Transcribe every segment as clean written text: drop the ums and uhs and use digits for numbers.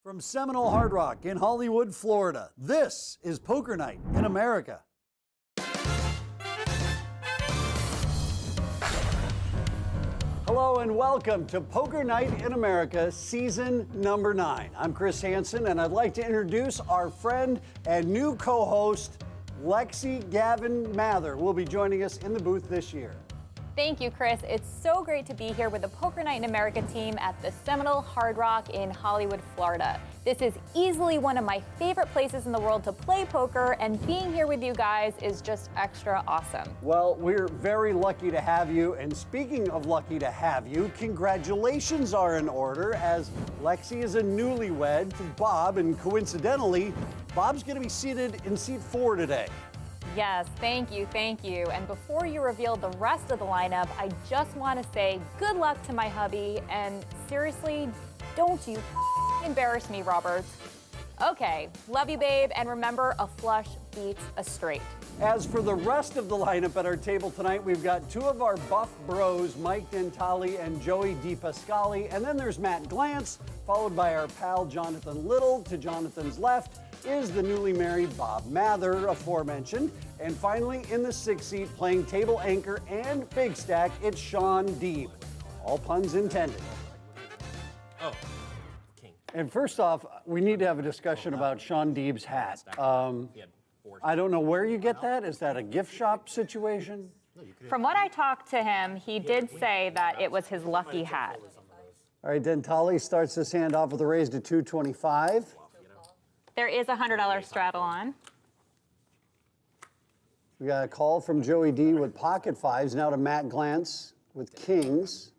From Seminole Hard Rock in Hollywood, Florida, this is Poker Night in America. Hello and welcome to Poker Night in America, season number 9. I'm Chris Hanson, and I'd like to introduce our friend and new co-host, Lexy Gavin-Mather, will be joining us in the booth this year. Thank you, Chris. It's so great to be here with the Poker Night in America team at the Seminole Hard Rock in Hollywood, Florida. This is easily one of my favorite places in the world to play poker, and being here with you guys is just extra awesome. Well, we're very lucky to have you, and speaking of lucky to have you, congratulations are in order as Lexy is a newlywed to Bob, and coincidentally, Bob's going to be seated in seat 4 today. Yes, thank you, thank you. And before you reveal the rest of the lineup, I just want to say good luck to my hubby, and seriously, don't you embarrass me, Robert. Okay, love you, babe, and remember, a flush beats a straight. As for the rest of the lineup at our table tonight, we've got two of our buff bros, Mike Dentale and Joey Dispascale, and then there's Matt Glantz, followed by our pal Jonathan Little. To Jonathan's left is the newly married Bob Mather, aforementioned. And finally, in the 6th seat, playing table anchor and big stack, it's Shaun Deeb. All puns intended. Oh, king. And first off, we need to have a discussion about Shaun Deeb's hat. I don't know where you get that. Is that a gift shop situation? From what I talked to him, he did say that it was his lucky hat. All right, Dentale starts this hand off with a raise to 225. There is a $100 straddle on. We got a call from Joey D with pocket fives, now to Matt Glantz with kings.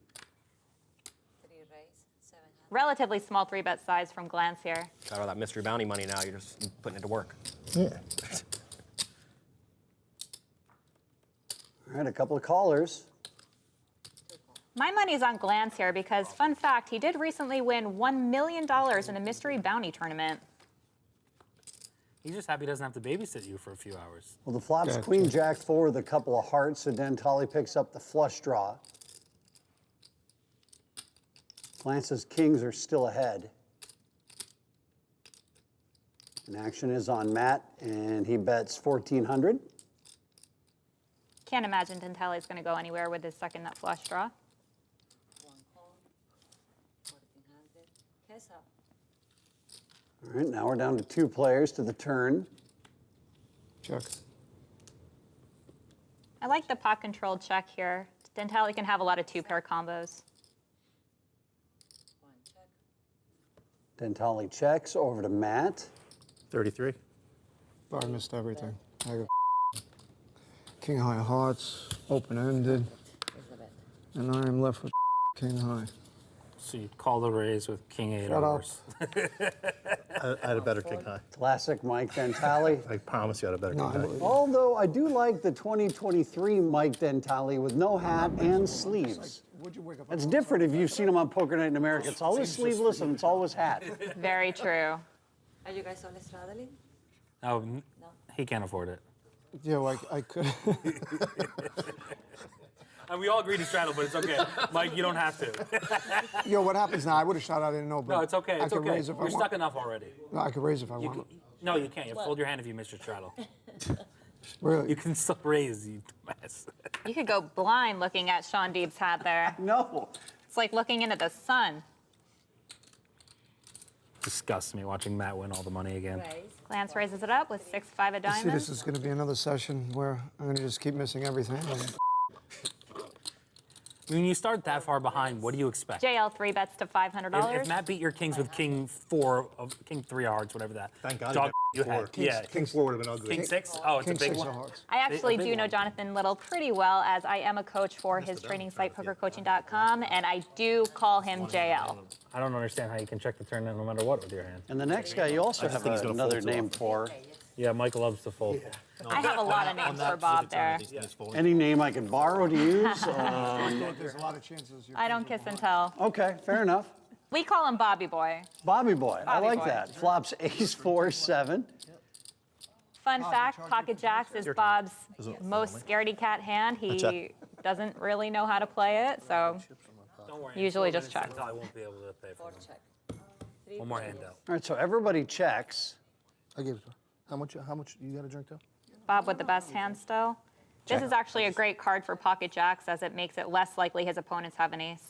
Relatively small 3-bet size from Glantz here. Got all that mystery bounty money now, you're just putting it to work. Yeah. All right, a couple of callers. My money's on Glantz here because, fun fact, he did recently win $1 million in a mystery bounty tournament. He's just happy he doesn't have to babysit you for a few hours. Well, the flop's queen jack 4 with a couple of hearts, so Dentale picks up the flush draw. Glantz's kings are still ahead. And action is on Matt, and he bets 1,400. Can't imagine Dentale's going to go anywhere with his second nut flush draw. All right, now we're down to 2 players to the turn. Check. I like the pot-controlled check here. Dentale can have a lot of 2-pair combos. Dentale checks over to Matt. 33. I missed everything. I got king high hearts, open-ended, and I am left with king high. So you call the raise with king 8 Shut overs. I had a better king high. Classic Mike Dentale. I promise you I had a better king high. Although I do like the 2023 Mike Dentale with no hat and sleeves. It's different if you've seen him on Poker Night in America. It's always sleeveless and it's always hat. Very true. Are you guys only straddling? No, he can't afford it. Yeah, well, I could. And we all agreed to straddle, but it's okay. Mike, you don't have to. Yo, what happens now? I would have shot. I didn't know, but No, it's okay. I It's could okay. raise if I You're want. stuck enough already. No, I could raise if I want. No, you can't. You have to fold your hand if you miss your straddle. Really? You can still raise, you dumbass. You could go blind looking at Shaun Deeb's hat there. No. It's like looking into the sun. Disgusts me watching Matt win all the money again. Glantz raises it up with 6-5 of See, diamonds. this is going to be another session where I'm going to just keep missing everything. When you start that far behind, what do you expect? JL 3-bets to $500. If Matt beat your kings with king 4 of king 3 of hearts, whatever that. Thank God dog he got you had. four. Yeah. King 4 would have been ugly. King 6? Oh, it's King a big 6 one. of hearts. I actually A big do know one. Jonathan Little pretty well, as I am a coach for his training site, pokercoaching.com, and I do call him JL. I don't understand how you can check the turn no matter what with your hand. And the next guy you also have think he's gonna another fold too name for. Yeah, Mike loves to fold. I have a lot of names for Bob there. Any name I could borrow to use? There's a lot of chances. I don't kiss and tell. Okay, fair enough. We call him Bobby Boy. Bobby Boy, I Bobby like Boy. that. Flops ace 4 7. Fun fact, Pocket Jacks is Bob's most scaredy cat hand. He doesn't really know how to play it, so Don't worry. usually just check. I won't be able to pay for it. Check. One more hand out. All right, so everybody checks. I gave it to her. How much you got to drink, though? Bob with the best hand still. This is actually a great card for pocket jacks as it makes it less likely his opponents have an ace.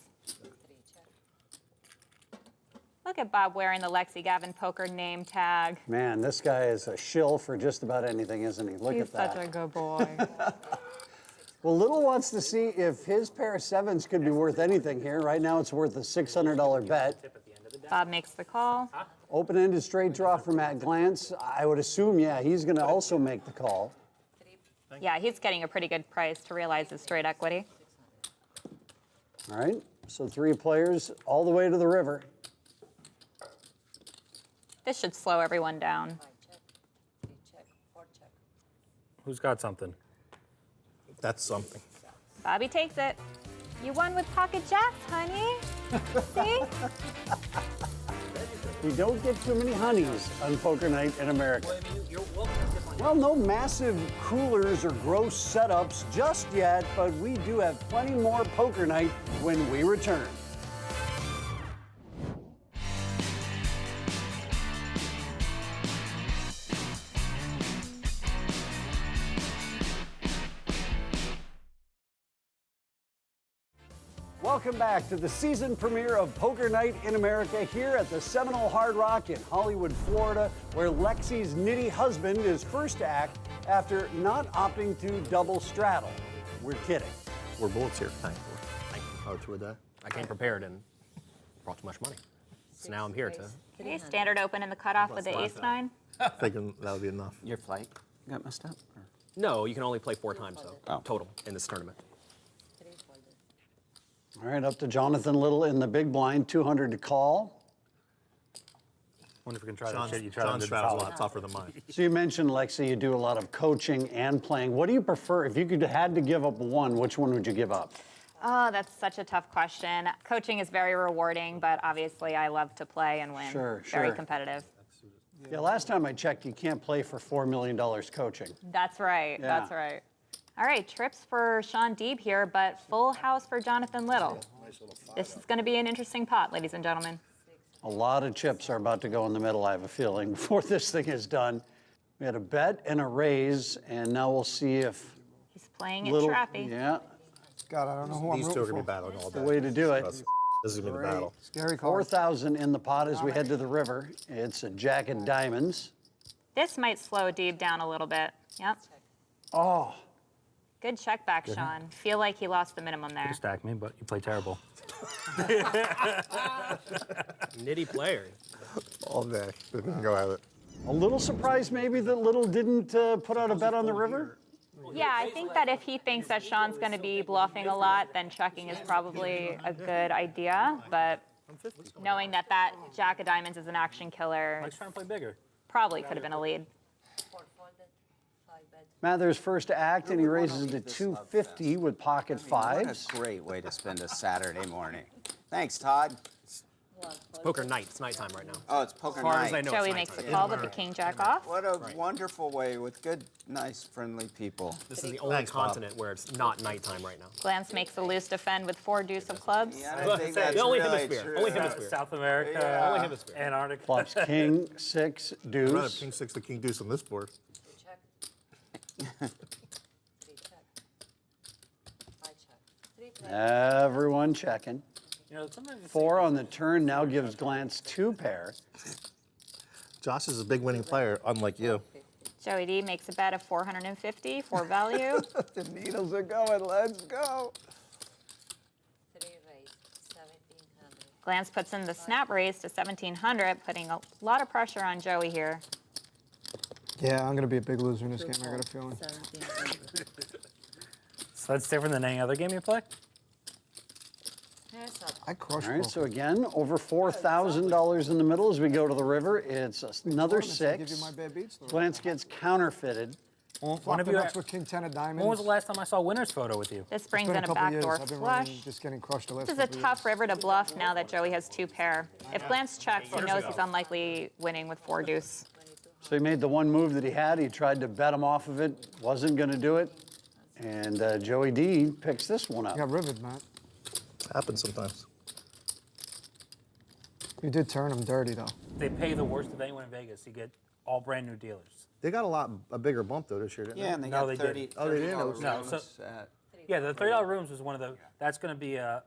Look at Bob wearing the Lexy Gavin poker name tag. Man, this guy is a shill for just about anything, isn't he? Look He's at that. such a good boy. Well, Little wants to see if his pair of sevens could be worth anything here. Right now, it's worth a $600 bet. Bob makes the call. Open-ended straight draw for Matt Glantz. I would assume, yeah, he's going to also make the call. Yeah, he's getting a pretty good price to realize his straight equity. All right, so 3 players all the way to the river. This should slow everyone down. Who's got something? That's something. Bobby takes it. You won with pocket jacks, honey. See? You don't get too many honeys on poker night in America. Well, no massive coolers or gross setups just yet, but we do have plenty more poker night when we return. Welcome back to the season premiere of Poker Night in America here at the Seminole Hard Rock in Hollywood, Florida, where Lexy's nitty husband is first to act after not opting to double straddle. We're kidding. We're bullets here. Thankfully. Oh, 2 a day? I came prepared and brought too much money. So now I'm here to. Okay, standard open in the cutoff with the ace-9. Thinking that would be enough. Your flight got messed up? Or? No, you can only play 4 times though, Oh. total in this tournament. All right, up to Jonathan Little in the big blind, 200 to call. Wonder if we can try that John's shit you tried on straddle's a Dentale. lot tougher than mine. So you mentioned, Lexy, you do a lot of coaching and playing. What do you prefer? If you had to give up one, which one would you give up? Oh, that's such a tough question. Coaching is very rewarding, but obviously I love to play and win. Sure, Very sure. competitive. Yeah, last time I checked, you can't play for $4 million coaching. That's right. Yeah. That's right. All right, trips for Shaun Deeb here, but full house for Jonathan Little. This is going to be an interesting pot, ladies and gentlemen. A lot of chips are about to go in the middle, I have a feeling, before this thing is done. We had a bet and a raise, and now we'll see if He's playing it Little, trappy. yeah, God, I don't know who I'm These 2 are rooting going to be for. battling all day. the way to do it. This is going to be the battle. Scary card. 4,000 in the pot as we head to the river. It's a jack of diamonds. This might slow Deeb down a little bit. Yep. Oh, Good check back, Shaun. Feel like he lost the minimum there. You stacked me, but you play terrible. Nitty player. All day. We can go at it. a little surprised maybe that Little didn't put out a bet on the river. Yeah, I think that if he thinks that Shaun's going to be bluffing a lot, then checking is probably a good idea. But knowing that that jack of diamonds is an action killer, Mike's trying to play bigger. probably could have been a lead. 4 folded, 5 bet. Mather's first to act, and he raises to 250 with pocket What fives. a great way to spend a Saturday morning. Thanks, Todd. It's poker night. It's nighttime right now. Oh, it's poker As far as I night. know, Joey it's makes the nighttime. call with the king jack off. What a wonderful way with good, nice, friendly people. This is the only Thanks, Bob. continent where it's not nighttime right now. Glantz makes the loose defend with 4 deuce of clubs. Yeah, I think that's The only really hemisphere. true. Only hemisphere. South America, Yeah. Only hemisphere. Antarctica. Flops king, 6, I'd rather deuce. king 6 to king deuce on this board. 3 check. 3 check. 5 check. 3 play. Everyone checking. You know, sometimes it's 4 on the turn now gives Glantz 2 pair. Josh is a big winning player, unlike you. Joey D makes a bet of 450 for value. The needles are going. Let's go. 3 raise, 1700. Glantz puts in the snap raise to 1700, putting a lot of pressure on Joey here. Yeah, I'm going to be a big loser in this game. I got a feeling. 1700. so that's different than any other game you play. Here's up. I crushed All right, poker. so again, over $4,000 in the middle as we go to the river. It's another I'll give you 6. my bad beats, though. Glantz gets counterfeited. Flop One of the you- nuts with king 10 of diamonds. When was the last time I saw a winner's photo with you? This It's brings been in a couple years. backdoor I've been flush. running, just getting crushed the last This is a couple tough river to bluff now that Joey has 2 pair. If Glantz checks, he knows he's unlikely winning with 4 deuce. So he made the one move that he had. He tried to bet him off of it, wasn't going to do it. And Joey D picks this one up. You got riveted, Matt. It happens sometimes. You did turn them dirty, though. They pay the worst of anyone in Vegas. You get all brand new dealers. They got a bigger bump though this year, didn't Yeah, and they No, got they 30, didn't. Oh, they didn't? $30 No, rooms so- at Yeah, the $30 rooms was one of the. That's going to be a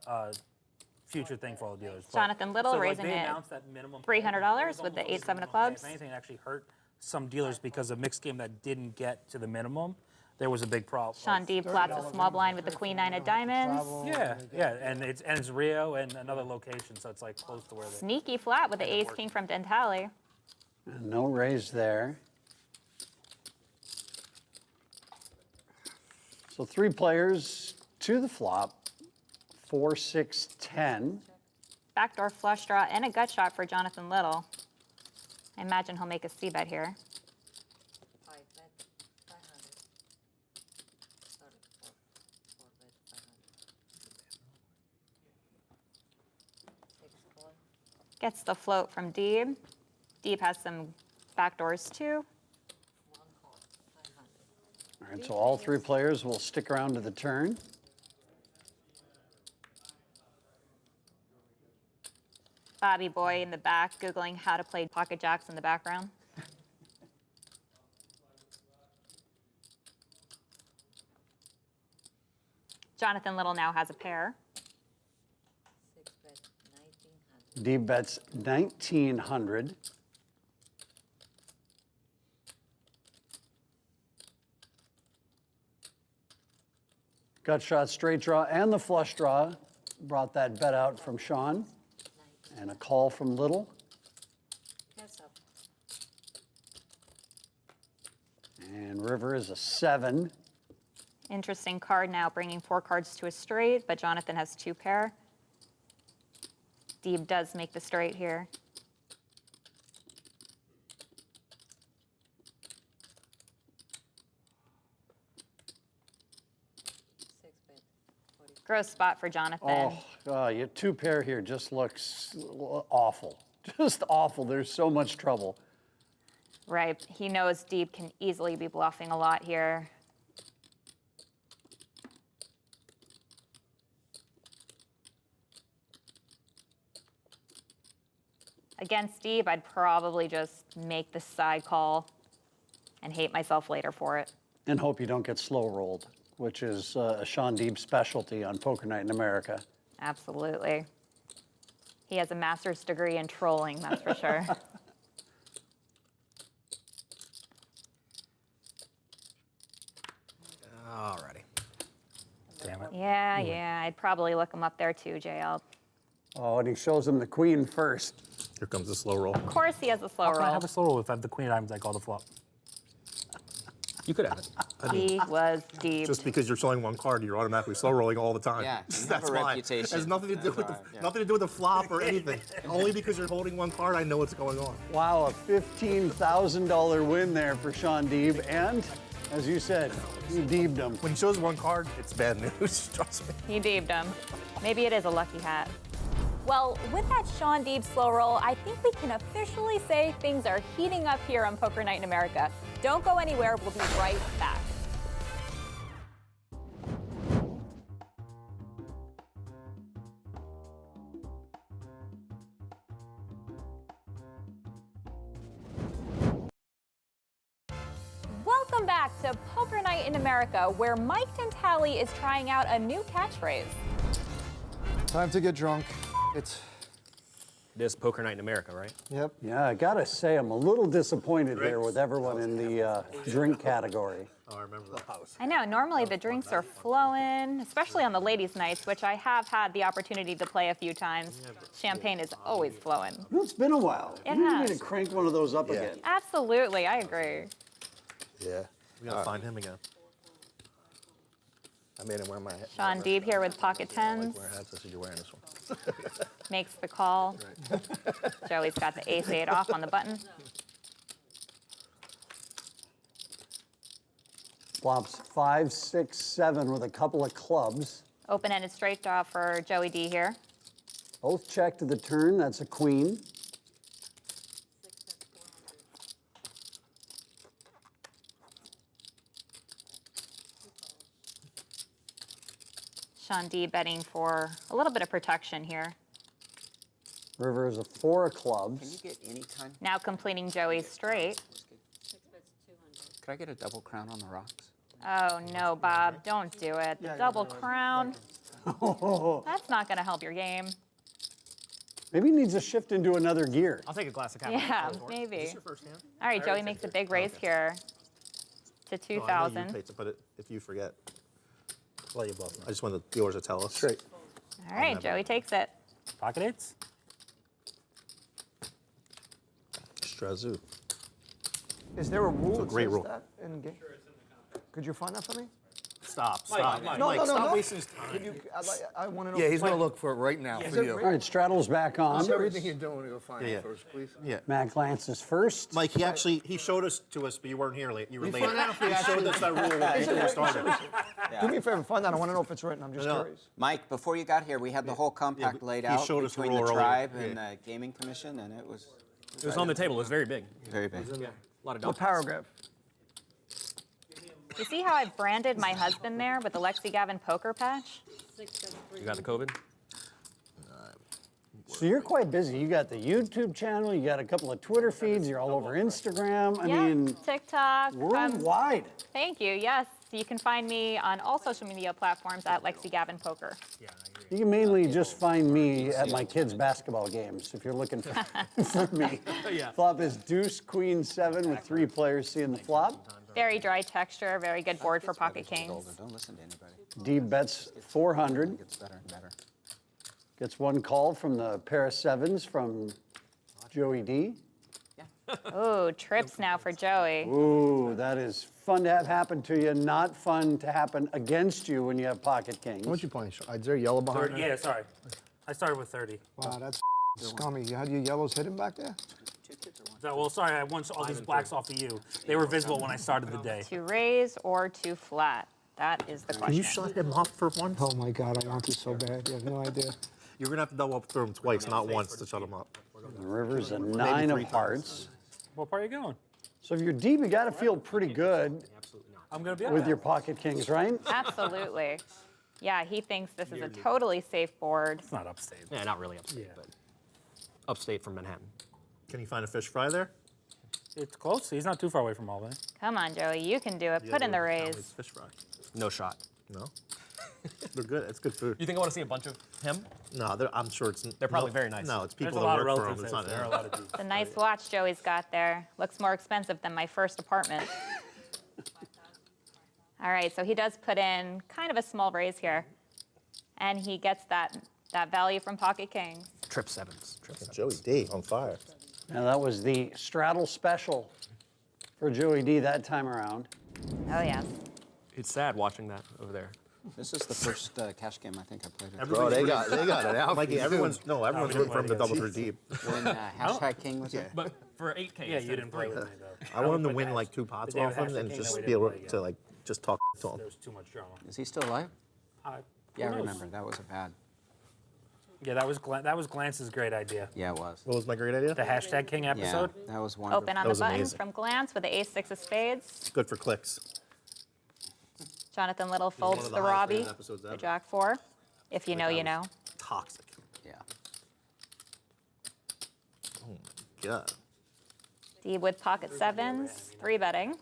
future thing for all the dealers. But- Jonathan Little so, like, raising they it announced that minimum $300 with the 8-7 of clubs. If anything, it actually hurt some dealers because a mixed game that didn't get to the minimum, there was a big problem. Shaun Deeb flats a small blind with the Queen-9 of diamonds. Yeah, and it's Rio and another location, so it's like close to where they. Sneaky flat with the ace-king from Dentale. And no raise there. So 3 players to the flop, 4, 6, 10. Backdoor flush draw and a gut shot for Jonathan Little. I imagine he'll make a C-bet here. 5 bet, 500. Sorry, 4 bet, 500. 6 call. Gets the float from Deeb. Deeb has some backdoors too. 1 call, 500. All right, so all 3 players will stick around to the turn. Bobby Boy in the back, Googling how to play pocket jacks in the background. Jonathan Little now has a pair. 6 bet, 1900. Deeb bets 1,900. Gut shot, straight draw, and the flush draw brought that bet out from Shaun. And a call from Little. Heads up. And river is a 7. Interesting card now, bringing 4 cards to a straight, but Jonathan has 2 pair. Deeb does make the straight here. Six bet, 40. Gross spot for Jonathan. Your 2 pair here just looks awful. Just awful. There's so much trouble. Right, he knows Deeb can easily be bluffing a lot here. Against Deeb, I'd probably just make the side call and hate myself later for it. And hope you don't get slow rolled, which is a Shaun Deeb specialty on Poker Night in America. Absolutely. He has a master's degree in trolling, that's for sure. Alrighty. Damn it. Yeah, I'd probably look him up there too, JL. Oh, and he shows him the queen first. Here comes the slow roll. Of course he has a slow How can I roll. have a slow roll if I have the queen of diamonds? I call the flop. You could have it. He was deep. Just because you're showing one card, you're automatically slow rolling all the time. Yeah, you have That's a why. reputation. It has nothing to do That's with why, the, yeah. nothing to do with the flop or anything. Only because you're holding one card, I know what's going on. Wow, a $15,000 win there for Shaun Deeb. And, as you said, he deebed him. When he shows one card, it's bad news. Trust me. He deebed him. Maybe it is a lucky hat. Well, with that Shaun Deeb slow roll, I think we can officially say things are heating up here on Poker Night in America. Don't go anywhere. We'll be right back. Welcome back to Poker Night in America, where Mike Dentale is trying out a new catchphrase. Time to get drunk. It's, This Poker Night in America, right? yep. Yeah, I gotta say, I'm a little disappointed here with everyone in the drink category. Oh, I remember that. I know, normally the drinks are flowing, especially on the ladies' nights, which I have had the opportunity to play a few times. Champagne is always flowing. You know, it's been a while. It You need has. to crank one of those up again. Absolutely, I agree. Yeah. We gotta find him again. I made him wear my hat. Shaun Deeb here with pocket I tens, like wearing hats. I said you're wearing this one. makes the call. Joey's got the ace-8 off on the button. Flops 5, 6, 7 with a couple of clubs. Open-ended straight draw for Joey D here. Both check to the turn. That's a queen. Shaun Deeb betting for a little bit of protection here. River is a 4 of Can clubs. you get any time? Now completing Joey's straight. 6 bets 200. Could I get a double crown on the rocks? Oh no, Bob, don't do it. The double crown. That's not going to help your game. Maybe he needs to shift into another gear. I'll take a glass of Cabernet. Yeah, Is maybe. this your first hand? All right, Joey makes a big raise here to No, I know you 2,000. take it, but if you forget, Well, you both know. I just want the dealers to tell us. Straight. All right, Joey takes it. Pocket eights? Strazu. Is there a rule that great says rule. that in game? Could you find that for me? Stop. No, Stop wasting his time. Could you, I want to know. Yeah, he's gonna look for it right now for you. All right, Straddle's back on. Everything you're doing, go find Yeah. it first, please. Yeah. Matt Glantz is first. Mike, he showed us to us, but you weren't here late. You were late. find out if we He showed us that rule before we started. Do me a favor, find that. I want to know if it's written. I'm just No. curious. Mike, before you got here, we had the whole compact but laid he out showed us the between the rule earlier. tribe Yeah. and the gaming commission, and it was It was on the table. It was very big. very big. Yeah. A lot of What documents. paragraph? You see how I've branded my husband there with the Lexy Gavin poker patch? 6 bets You got the COVID? So you're quite busy. You got the YouTube channel, you got a couple of Twitter feeds, you're all over Instagram. I Yeah, mean, TikTok. worldwide. Thank you. Yes, you can find me on all social media platforms at Lexy Gavin Poker. You can mainly just find me at my kids' basketball games if you're looking for me. Yeah. Flop is deuce, queen, 7 with 3 players seeing the flop. Very dry texture, very good board for pocket Older, kings. don't listen to anybody. Deeb bets 400. It gets better and better. Gets one call from the pair of 7s from Joey D. Ooh, trips now for Joey. Ooh, that is fun to have happen to you, not fun to happen against you when you have pocket kings. What'd you playing? Is there yellow behind 30, there? yeah, sorry. I started with 30. Wow, that's scummy. You had your yellows hidden back there? Well, sorry, I won all these blacks off of you. They were visible when I started the day. To raise or to flat? That is the question. Can you shut him off for once? Oh my God, I want this so bad. You have no idea. You're gonna have to double up through him twice, not once, to shut him up. The river's a 9 of hearts. What part are you going? So if you're deep, you got to feel pretty good I'm going to be with your pocket kings, right? Absolutely. Yeah, he thinks this is a totally safe board. It's not upstate. Yeah, not really upstate, but upstate from Manhattan. Can you find a fish fry there? It's close. He's not too far away from Albany. Come on, Joey, you can do it. Put in the It's raise. fish fry. No shot. No? They're good. It's good food. You think I want to see a bunch of him? No, I'm sure it's. They're probably very nice. No, it's There's people a lot that of work for him. relatives It's there. not There are a him. lot of people. It's a nice watch Joey's got there. Looks more expensive than my first apartment. All right, so he does put in kind of a small raise here. And he gets that value from pocket kings. Trip sevens. Trip sevens. Joey D on fire. Now that was the straddle special for Joey D that time around. Oh, yes. It's sad watching that over there. This is the first cash game I think I played. It. Bro, they got it out. Mikey, everyone's rooting for him to double through deep. When hashtag king was it? But for 8K. Yeah, you didn't play with me, though. I want him to win like 2 pots The day off of him Hashtag and King just that we be able didn't play to like just talk to him. There was too much drama. Is he still alive? Yeah, I knows? remember. That was a bad. Yeah, that was Glantz's great idea. Yeah, it was. What was my great idea? The hashtag King Yeah, episode. that was wonderful. Open on That was the button amazing. from Glantz with the ace-6 of spades. Good for clicks. Jonathan Little one folds of the the highest Robbie, rated episodes the ever. Jack 4. If you know, you know. Toxic. Yeah. God, Deeb with pocket 7s, 3-betting.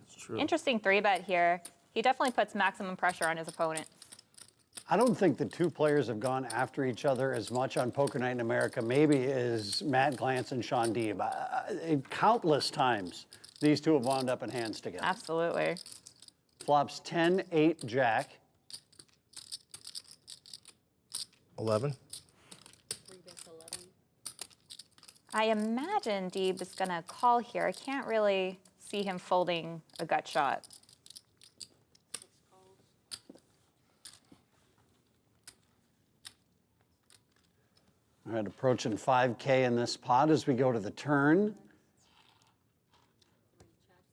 it's true. Interesting 3-bet here. He definitely puts maximum pressure on his opponent. I don't think the two players have gone after each other as much on Poker Night in America, maybe as Matt Glantz and Shaun Deeb. Countless times, these two have wound up in hands together. Absolutely. Flops 10, 8, Jack. 11. 3 bets 11. I imagine Deeb is going to call here. I can't really see him folding a gut shot. 6 calls. All right, approaching 5K in this pot as we go to the turn. 3 checks.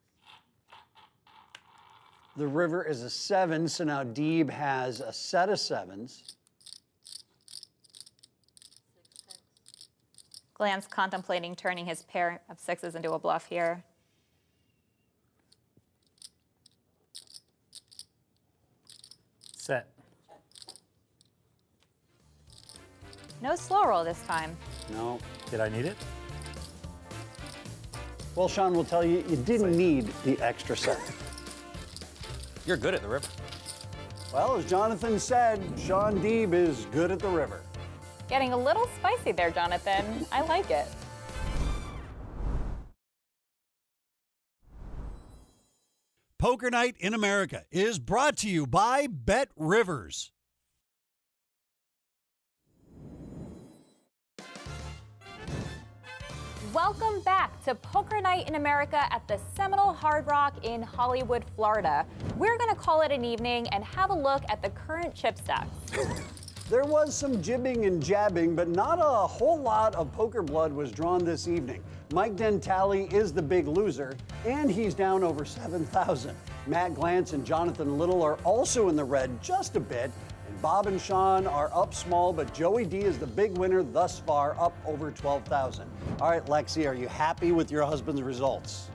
The river is a 7, so now Deeb has a set of 7s. 6 checks. Glantz contemplating turning his pair of 6s into a bluff here. Set. No slow roll this time. No. Did I need it? Well, Shaun will tell you, you didn't need the extra set. You're good at the river. Well, as Jonathan said, Shaun Deeb is good at the river. Getting a little spicy there, Jonathan. I like it. Poker Night in America is brought to you by Bet Rivers. Welcome back to Poker Night in America at the Seminole Hard Rock in Hollywood, Florida. We're going to call it an evening and have a look at the current chip stacks. There was some jibbing and jabbing, but not a whole lot of poker blood was drawn this evening. Mike Dentale is the big loser, and he's down over 7,000. Matt Glantz and Jonathan Little are also in the red just a bit, and Bob and Shaun are up small, but Joey D is the big winner thus far, up over 12,000. All right, Lexi, are you happy with your husband's results?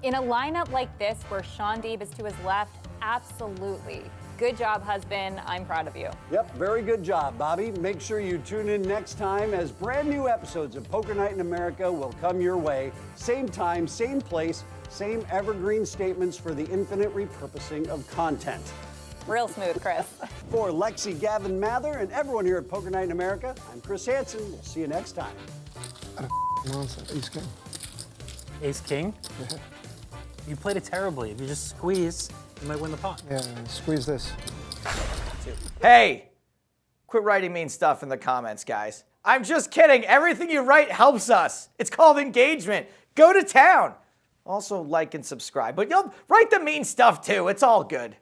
In a lineup like this where Shaun Deeb is to his left, absolutely. Good job, husband. I'm proud of you. Yep, very good job, Bobby. Make sure you tune in next time as brand new episodes of Poker Night in America will come your way. Same time, same place, same evergreen statements for the infinite repurposing of content. Real smooth, Chris. For Lexy Gavin-Mather and everyone here at Poker Night in America, I'm Chris Hanson. We'll see you next time. Nonsense. Ace king. Ace king? Yeah. You played it terribly. If you just squeeze, you might win the pot. Yeah, squeeze this. Hey, quit writing mean stuff in the comments, guys. I'm just kidding. Everything you write helps us. It's called engagement. Go to town. Also, like and subscribe. But you'll write the mean stuff too. It's all good.